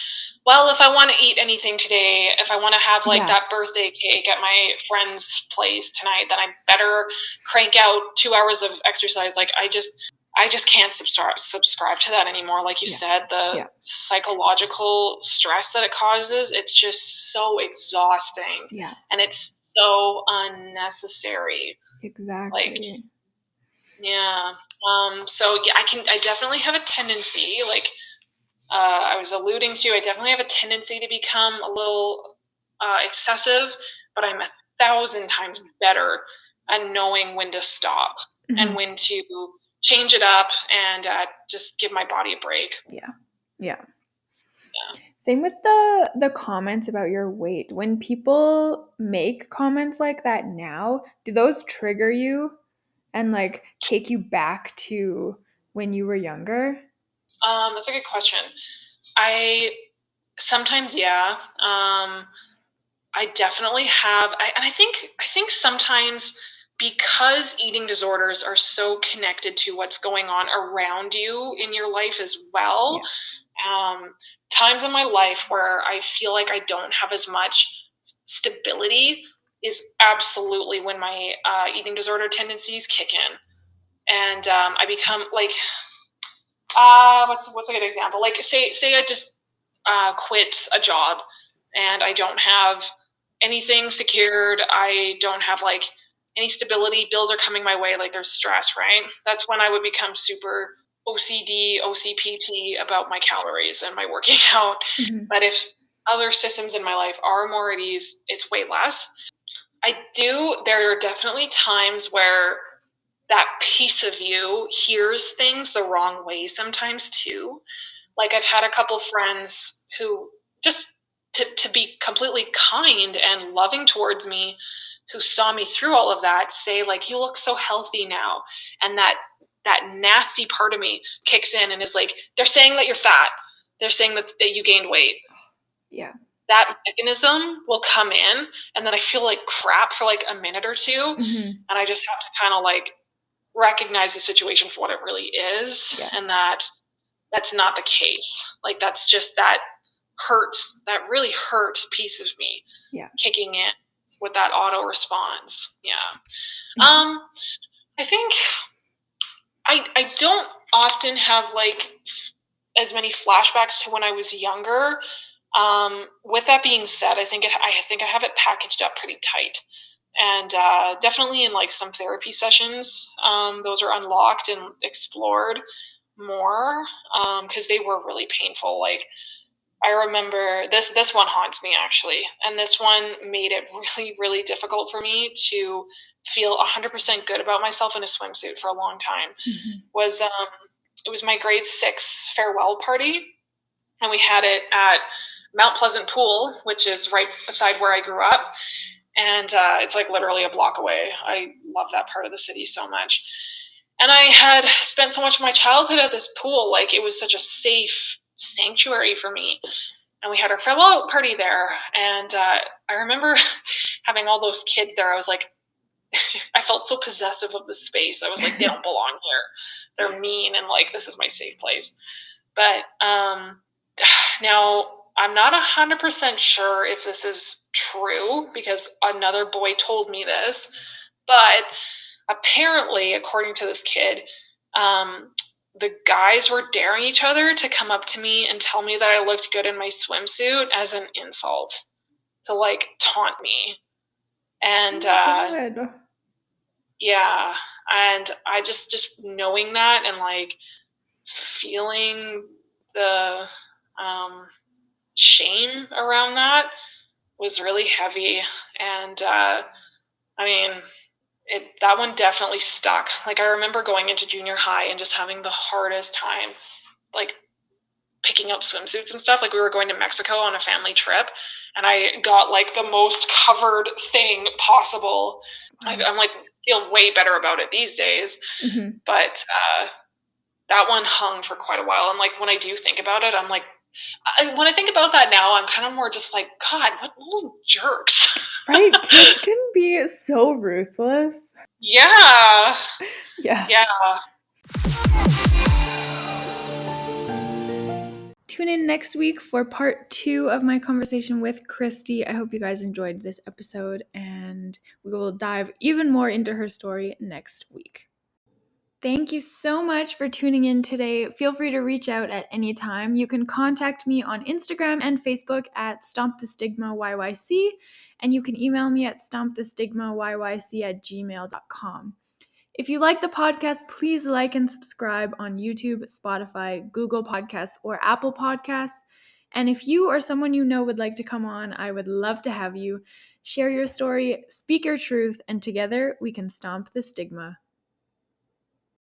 [SPEAKER 2] well, if I want to eat anything today, if I want to have like that birthday cake at my friend's place tonight, then I better crank out 2 hours of exercise. Like I just can't subscribe to that anymore. Like you said, the psychological stress that it causes, it's just so exhausting.
[SPEAKER 1] Yeah.
[SPEAKER 2] And it's so unnecessary.
[SPEAKER 1] Exactly.
[SPEAKER 2] Like, yeah. So yeah, I definitely have a tendency, like I was alluding to, I definitely have a tendency to become a little excessive, but I'm 1,000 times better at knowing when to stop and when to change it up and just give my body a break.
[SPEAKER 1] Yeah. Same with the comments about your weight. When people make comments like that now, do those trigger you and like take you back to when you were younger?
[SPEAKER 2] That's a good question. Sometimes, yeah. I definitely have, and I think sometimes because eating disorders are so connected to what's going on around you in your life as well. Times in my life where I feel like I don't have as much stability is absolutely when my eating disorder tendencies kick in, and I become like, what's a good example? Like say I just quit a job and I don't have anything secured. I don't have like any stability. Bills are coming my way. Like there's stress, right? That's when I would become super OCD, OCPT about my calories and my working out. But if other systems in my life are more at ease, it's way less. There are definitely times where that piece of you hears things the wrong way sometimes too. Like I've had a couple friends who just to be completely kind and loving towards me, who saw me through all of that, say like, you look so healthy now. And that nasty part of me kicks in and is like, they're saying that you're fat. They're saying that you gained weight.
[SPEAKER 1] Yeah.
[SPEAKER 2] That mechanism will come in and then I feel like crap for like a minute or two. And I just have to kind of like recognize the situation for what it really is, and that's not the case. Like that's just that really hurt piece of me kicking in with that auto response. I think I don't often have like as many flashbacks to when I was younger. With that being said, I think I have it packaged up pretty tight. And definitely in like some therapy sessions, those are unlocked and explored more because they were really painful. Like I remember this one haunts me actually, and this one made it really, really difficult for me to feel 100% good about myself in a swimsuit for a long time. It was my grade 6 farewell party, and we had it at Mount Pleasant Pool, which is right beside where I grew up. And it's like literally a block away. I love that part of the city so much. And I had spent so much of my childhood at this pool. Like it was such a safe sanctuary for me. And we had our farewell party there. And I remember having all those kids there. I was like, I felt so possessive of the space. I was like, they don't belong here. They're mean. And like, this is my safe place. But now I'm not 100% sure if this is true because another boy told me this, but apparently, according to this kid, the guys were daring each other to come up to me and tell me that I looked good in my swimsuit as an insult, to like taunt me. And yeah, and I just knowing that and like feeling the shame around that was really heavy. And I mean, that one definitely stuck. Like I remember going into junior high and just having the hardest time like picking up swimsuits and stuff. Like we were going to Mexico on a family trip and I got like the most covered thing possible. I'm like feel way better about it these days. But that one hung for quite a while. And like when I do think about it, I'm like, when I think about that now, I'm kind of more just like, God, what little jerks.
[SPEAKER 1] Right? Kids can be so ruthless.
[SPEAKER 2] Yeah.
[SPEAKER 1] Yeah. tune in next week for part 2 of my conversation with Christie. I hope you guys enjoyed this episode, and we will dive even more into her story next week. Thank you so much for tuning in today. Feel free to reach out at any time. You can contact me on Instagram and Facebook at Stomp the Stigma YYC, and you can email me at stompthestigmayyc@gmail.com. If you like the podcast, please like and subscribe on YouTube, Spotify, Google Podcasts, or Apple Podcasts. And if you or someone you know would like to come on, I would love to have you. Share your story, speak your truth, and together we can stomp the stigma.